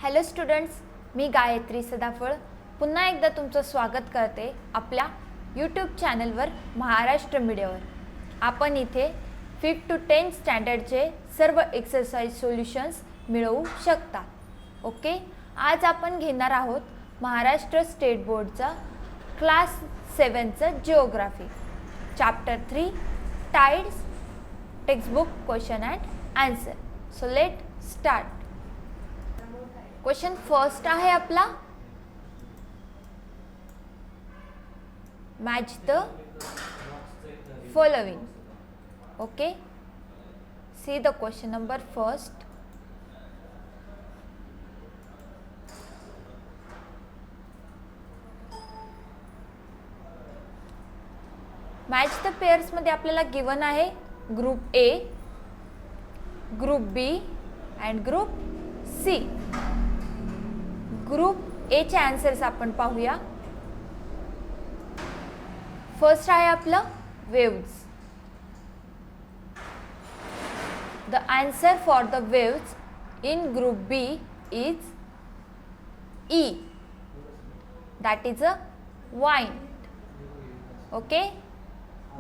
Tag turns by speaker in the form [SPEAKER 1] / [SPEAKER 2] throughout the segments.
[SPEAKER 1] Hello students, मी गायत्री सदाफळ पुन्हा एकदा तुमचं स्वागत करते आपल्या यूट्यूब चॅनलवर महाराष्ट्र मीडियावर. आपण इथे 5th to 10th स्टँडर्डचे सर्व एक्सरसाइज सोल्युशन्स मिळवू शकता. ओके, आज आपण घेणार आहोत महाराष्ट्र स्टेट बोर्डचा क्लास 7चं geography chapter 3 tides textbook question and answer. So let start. Question first आहे आपला, match the following. Okay, see the question number first. Match the pairs मध्ये आपल्याला गिवन आहे group A, group B and group C. Group A चे answers आपण पाहूया. First आहे आपलं waves. The answer for the waves in group B is E, that is a wind. Okay,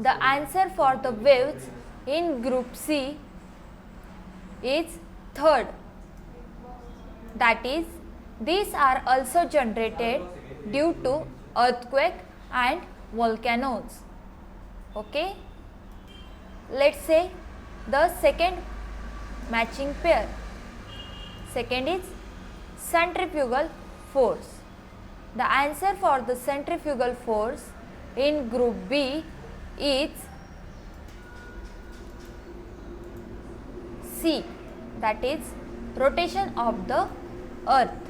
[SPEAKER 1] the answer for the waves in group C is third, that is these are also generated due to earthquake and volcanoes. Okay, let's say the second matching pair. Second is centrifugal force. The answer for the centrifugal force in group B is C, that is rotation of the earth.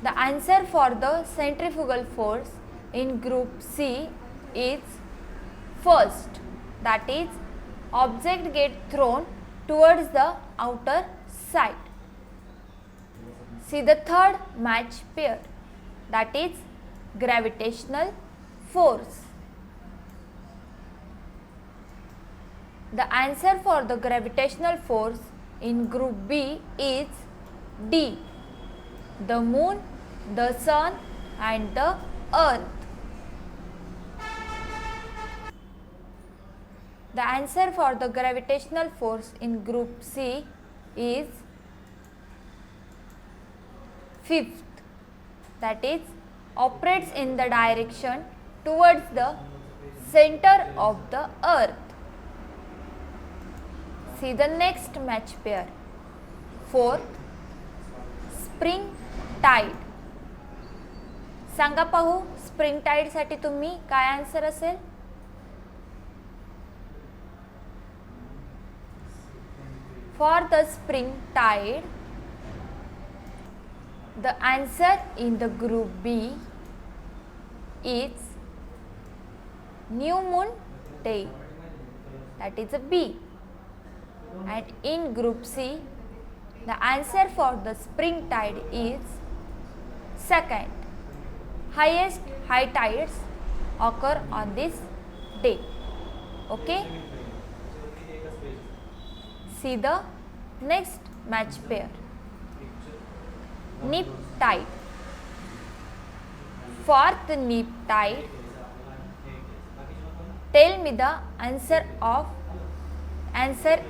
[SPEAKER 1] The answer for the centrifugal force in group C is first, that is object get thrown towards the outer side. See the third match pair, that is gravitational force. The answer for the gravitational force in group B is D, the moon, the sun and the earth. The answer for the gravitational force in group C is fifth, that is operates in the direction towards the center of the earth. See the next match pair. Fourth, spring tide. सांगा पाहू, spring Tide साठी तुम्ही काय answer असेल? For the spring tide, the answer in the group B is new moon day, that is a B. And in group C, the answer for the spring tide is second. Highest high tides occur on this day. Okay, see the next match pair. Neap tide. For the neap tide, tell me the answer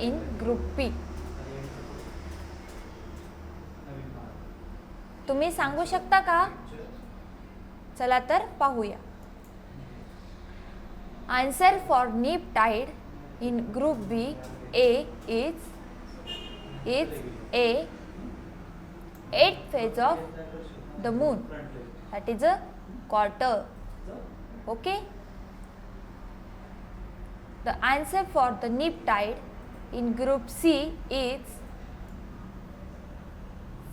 [SPEAKER 1] in group P. तुम्ही सांगू शकता का? चला तर पाहूया. Answer for neap tide in group B A is A, 8th phase of the moon, that is a quarter. Okay, the answer for the neap tide in group C is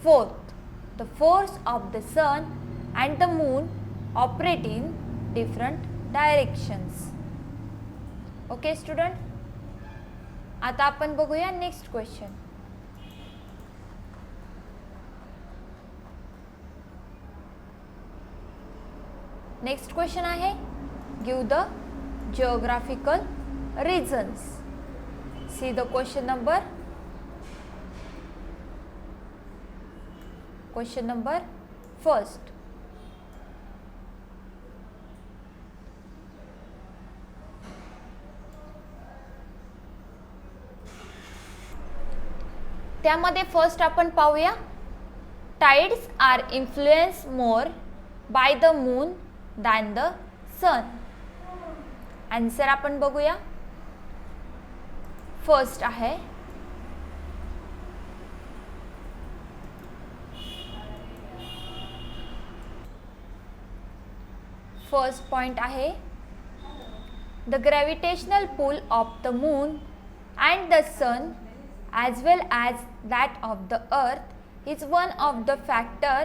[SPEAKER 1] fourth, the force of the sun and the moon operate in different directions. Okay student, आता आपण बघूया next question. Next question आहे, give the geographical reasons. See the question number question number first. त्यामध्ये first आपण पाहूया, tides are influence more by the moon than the sun. Answer आपण बघूया. First आहे फर्स्ट पॉइंट आहे, the gravitational pull of the moon and the sun as well as that of the earth is one of the factor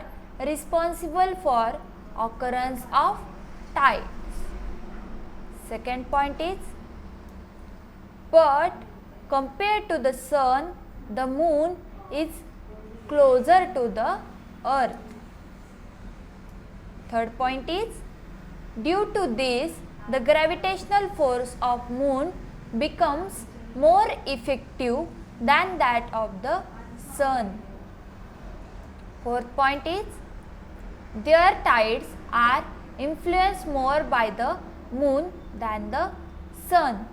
[SPEAKER 1] responsible for occurrence of tides. Second point is, but compared to the sun, the moon is closer to the earth. Third point is, due to this, the gravitational force of moon becomes more effective than that of the sun. Fourth point is, their tides are influenced more by the moon than the sun.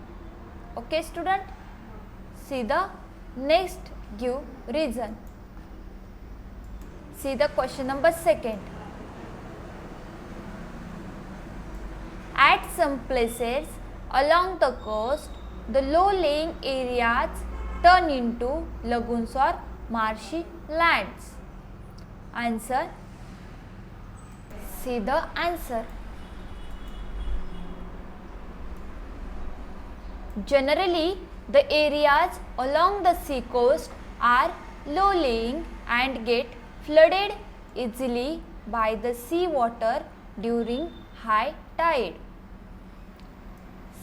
[SPEAKER 1] Okay student, see the next give reason. See the question number second. At some places along the coast, the low-lying areas turn into lagoons or marshy lands. Answer. See the answer. Generally, the areas along the sea coast are low-lying and get flooded easily by the sea water during high tide.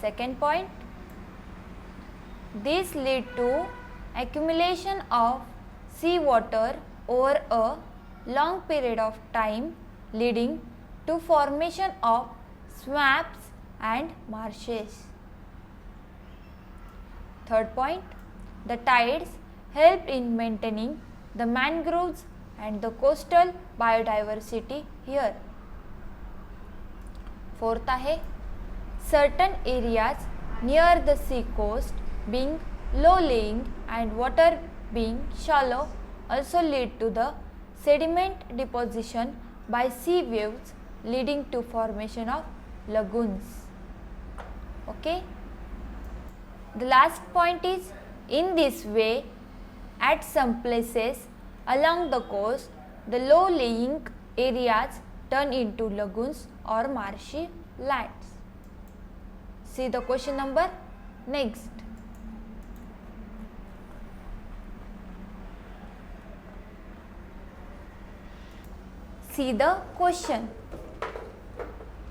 [SPEAKER 1] Second point, this lead to accumulation of sea water over a long period of time, leading to formation of swamps and marshes. Third point, the tides help in maintaining the mangroves and the coastal biodiversity here. Fourth आहे, certain areas near the sea coast being low-lying and water being shallow also lead to the sediment deposition by sea waves, leading to formation of lagoons. Okay. The last point is, in this way, at some places along the coast, the low-lying areas turn into lagoons or marshy lands. See the question number next. See the question.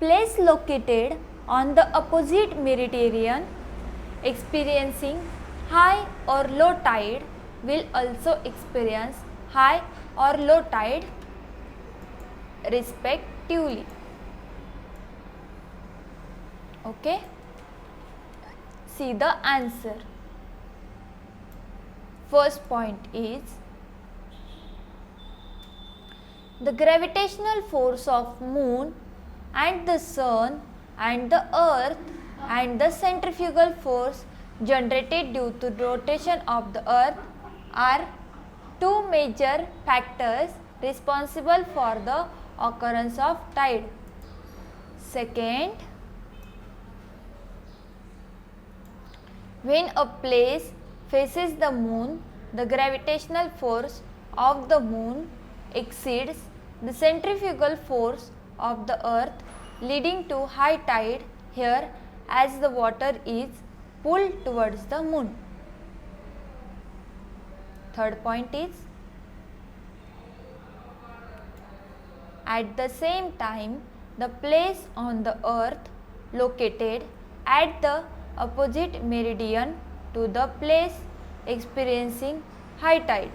[SPEAKER 1] Place located on the opposite meridian experiencing high or low tide will also experience high or low tide respectively. Okay. See the answer. First point is, the gravitational force of moon and the sun and the earth and the centrifugal force generated due to rotation of the earth are two major factors responsible for the occurrence of tide. Second, when a place faces the moon, the gravitational force of the moon exceeds the centrifugal force of the earth, leading to high tide here as the water is pulled towards the moon. Third point is, at the same time, the place on the earth located at the opposite meridian to the place experiencing high tide,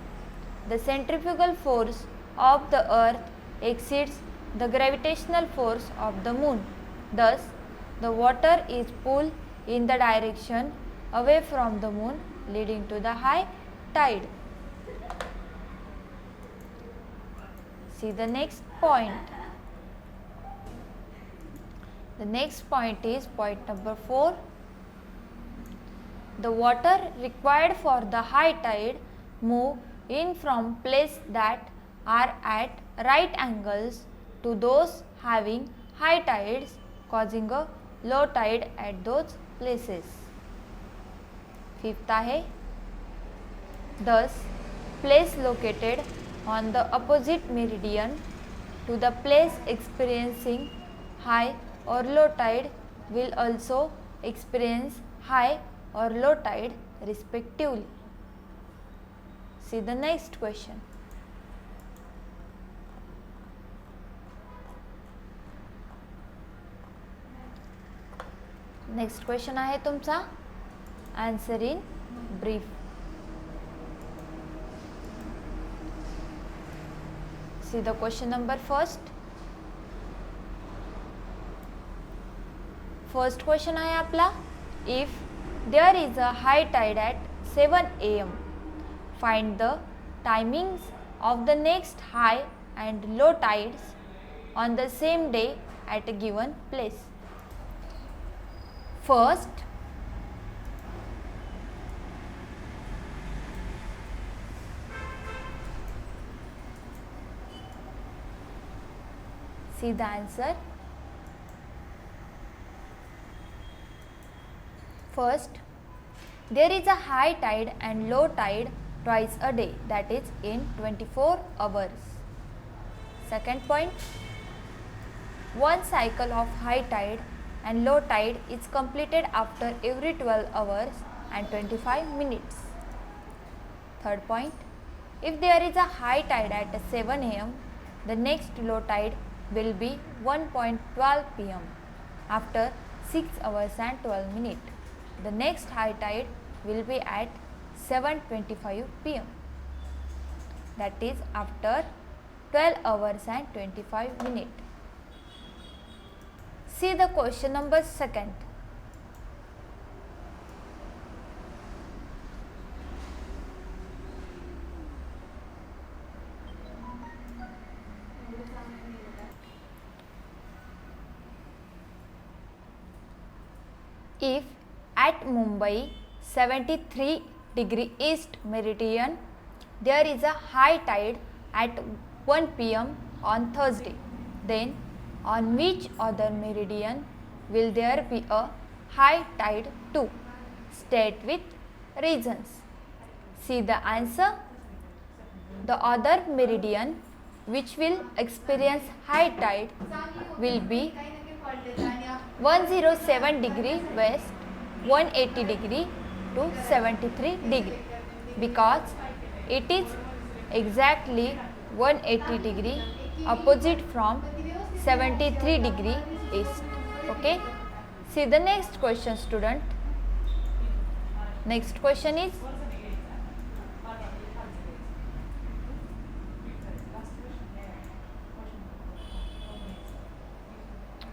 [SPEAKER 1] the centrifugal force of the earth exceeds the gravitational force of the moon. Thus, the water is pulled in the direction away from the moon, leading to the high tide. See the next point. The next point is point number 4. The water required for the high tide move in from places that are at right angles to those having high tides, causing a low tide at those places. Fifth आहे, thus place located on the opposite meridian to the place experiencing high or low tide will also experience high or low tide respectively. See the next question. Next question आहे तुमचा answer in brief. See the question number first. First question आहे आपला, if there is a high tide at 7 am, find the timings of the next high and low tides on the same day at a given place. First, see the answer. First, there is a high tide and low tide twice a day, that is in 24 hours. Second point, one cycle of high tide and low tide is completed after every 12 hours and 25 minutes. Third point, if there is a high tide at 7 am, the next low tide will be 1:12 pm after 6 hours and 12 minutes. The next high tide will be at 7:25 pm, that is after 12 hours and 25 minutes. See the question number second. If at Mumbai 73° east meridian there is a high tide at 1 pm on Thursday, then on which other meridian will there be a high tide too? State with reasons. See the answer. The other meridian which will experience high tide will be 107° west, 180° to 73°, because it is exactly 180° opposite from 73° east. Okay. See the next question, student. Next question is,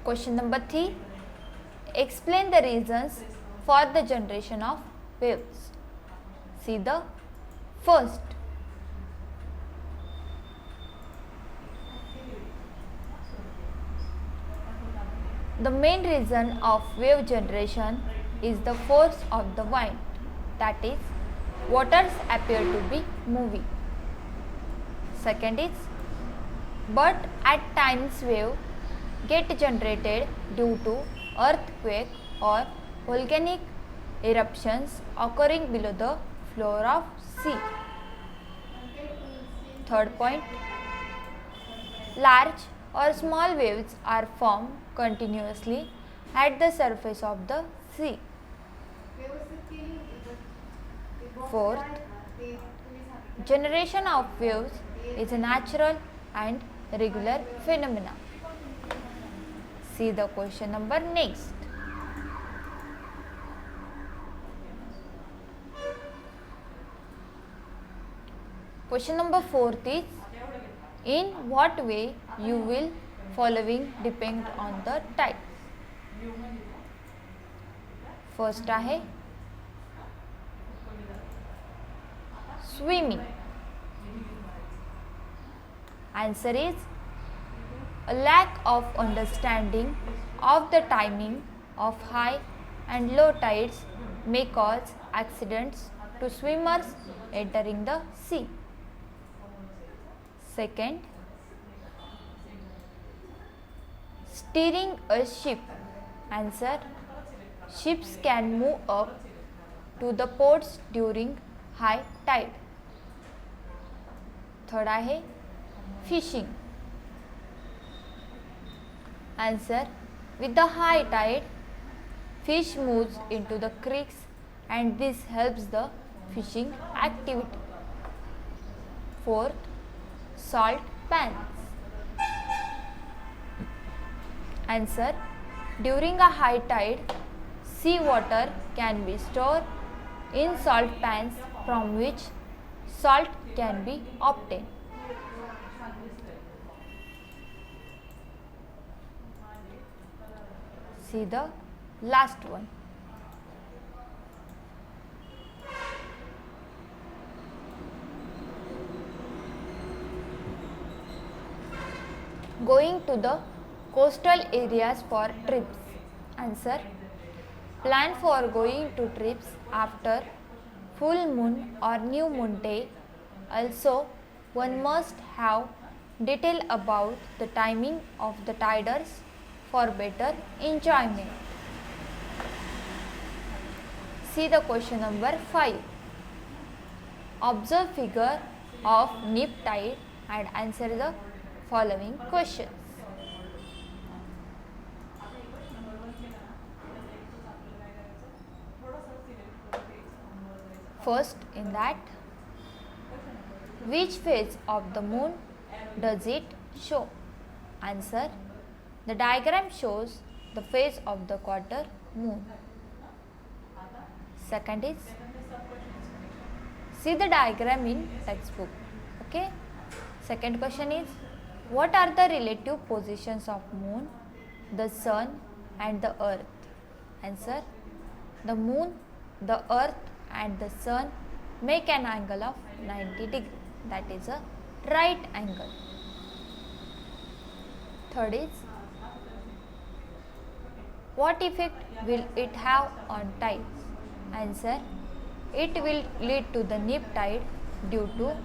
[SPEAKER 1] question number 3. Explain the reasons for the generation of waves. See the first. The main reason of wave generation is the force of the wind, that is, waters appear to be moving. Second is, but at times wave get generated due to earthquake or volcanic eruptions occurring below the floor of sea. Third point, large or small waves are formed continuously at the surface of the sea. Fourth, generation of waves is a natural and regular phenomena. See the question number next. Question number 4 is, in what way you will following depend on the tide. First आहे swimming. Answer is a lack of understanding of the timing of high and low tides may cause accidents to swimmers entering the sea. Second, steering a ship. Answer, ships can move up to the ports during high tide. Third आहे fishing. Answer, with the high tide, fish moves into the creeks and this helps the fishing activity. Fourth, salt pans. Answer, during a high tide, sea water can be stored in salt pans from which salt can be obtained. See the last one. Going to the coastal areas for trips. Answer, plan for going to trips after full moon or new moon day. Also, one must have detail about the timing of the tiders for better enjoyment. See the question number 5. Observe figure of neap tide and answer the following questions. First, in that, which phase of the moon does it show? Answer, the diagram shows the phase of the quarter moon. Second is, see the diagram in textbook. Okay. Second question is, what are the relative positions of moon, the sun and the earth? Answer, the moon, the earth and the sun make an angle of 90 degrees. That is a right angle. Third is, what effect will it have on tides? Answer, it will lead to the neap tide due to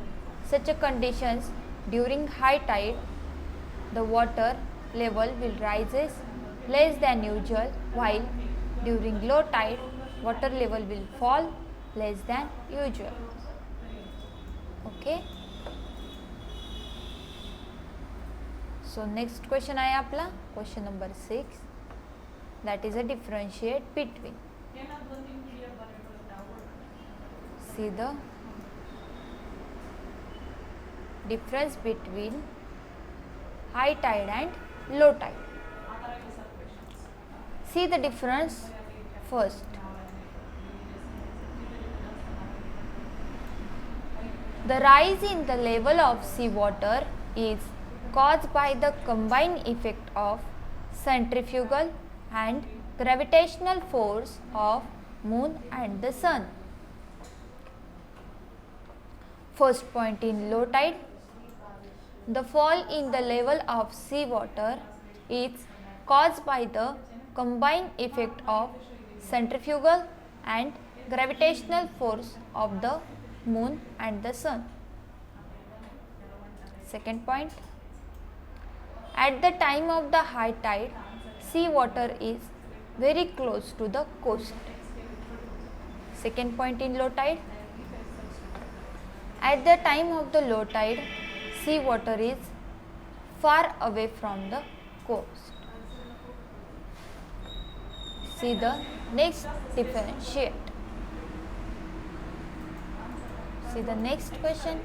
[SPEAKER 1] such a conditions. During high tide, the water level will rises less than usual, while during low tide, water level will fall less than usual. Okay. So next question आहे आपला question number 6. That is a differentiate between. See the difference between high tide and low tide. See the difference first. The rise in the level of sea water is caused by the combined effect of centrifugal and gravitational force of moon and the sun. First point, in low tide, the fall in the level of sea water is caused by the combined effect of centrifugal and gravitational force of the moon and the sun. Second point, at the time of the high tide, sea water is very close to the coast. Second point, in low tide, at the time of the low tide, sea water is far away from the coast. See the next differentiate. See the next question.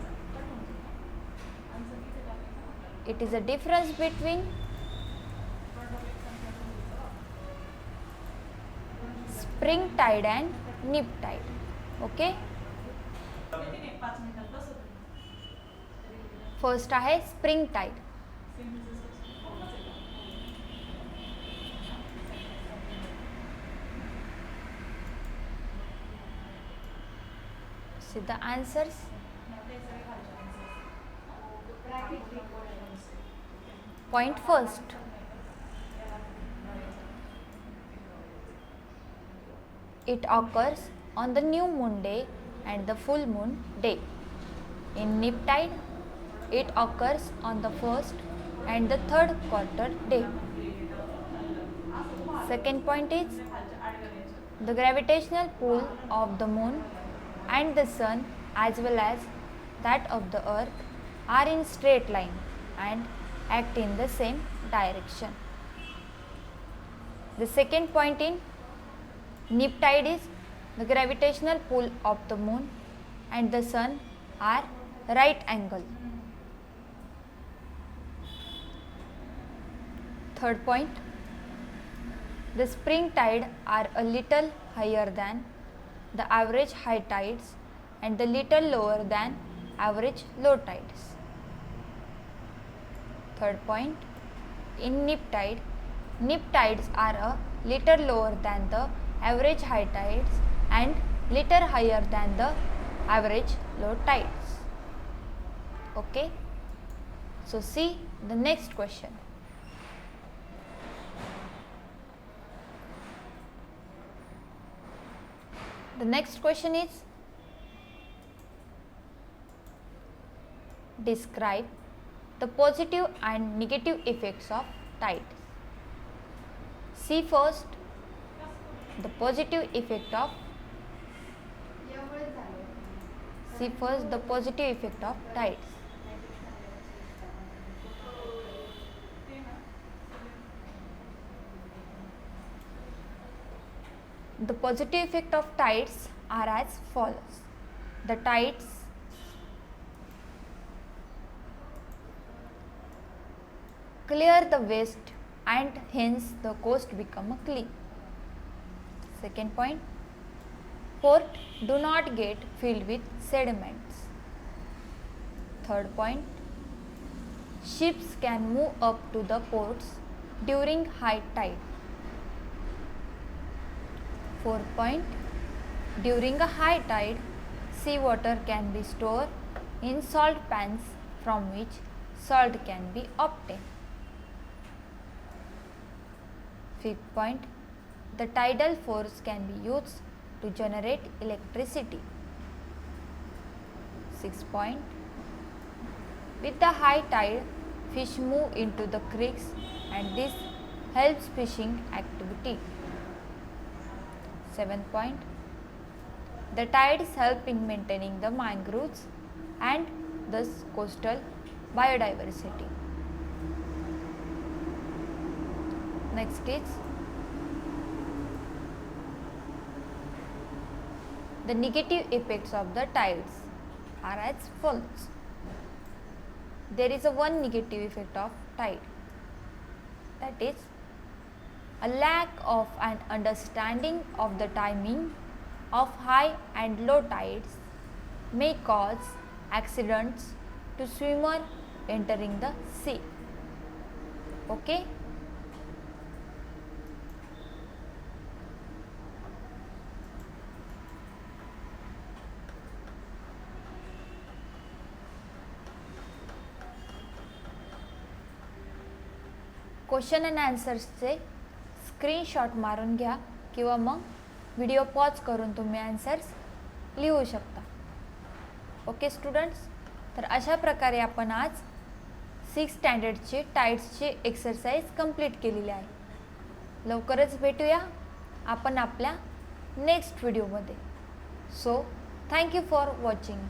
[SPEAKER 1] It is a difference between spring tide and neap tide. Okay. First आहे spring tide. See the answers. Point first. It occurs on the new moon day and the full moon day. In nip tide, it occurs on the first and the third quarter day. Second point is the gravitational pull of the moon and the sun as well as that of the earth are in straight line and act in the same direction. The second point in nip tide is the gravitational pull of the moon and the sun are right angle. Third point, the spring tide are a little higher than the average high tides and the little lower than average low tides. Third point, in nip tides are a little lower than the average high tides and little higher than the average low tides. Okay, so see the next question. The next question is, describe the positive and negative effects of tides. See first the positive effect of tides. The positive effect of tides are as follows. The tides clear the waste and hence the coast become clean. Second point, port do not get filled with sediments. Third point, ships can move up to the ports during high tide. Fourth point, during a high tide, seawater can be stored in salt pans from which salt can be obtained. Fifth point, the tidal force can be used to generate electricity. Sixth point, with the high tide, fish move into the creeks and this helps fishing activity. Seventh point, the tides help in maintaining the mangroves and thus coastal biodiversity. Next is the negative effects of the tides are as follows. There is a one negative effect of tide, that is a lack of an understanding of the timing of high and low tides may cause accidents to swimmer entering the sea. Okay? Question and आन्सर्सचे screenshot मारून घ्या किंवा मग video pause करून तुम्ही answers लिहू शकता. Okay students, तर अशा प्रकारे आपण आज 6th स्टँडर्डची टाइड्सची एक्सरसाइज कंप्लीट केलेली आहे. लवकरच भेटूया आपण आपल्या नेक्स्ट व्हिडिओमध्ये. So thank you for watching.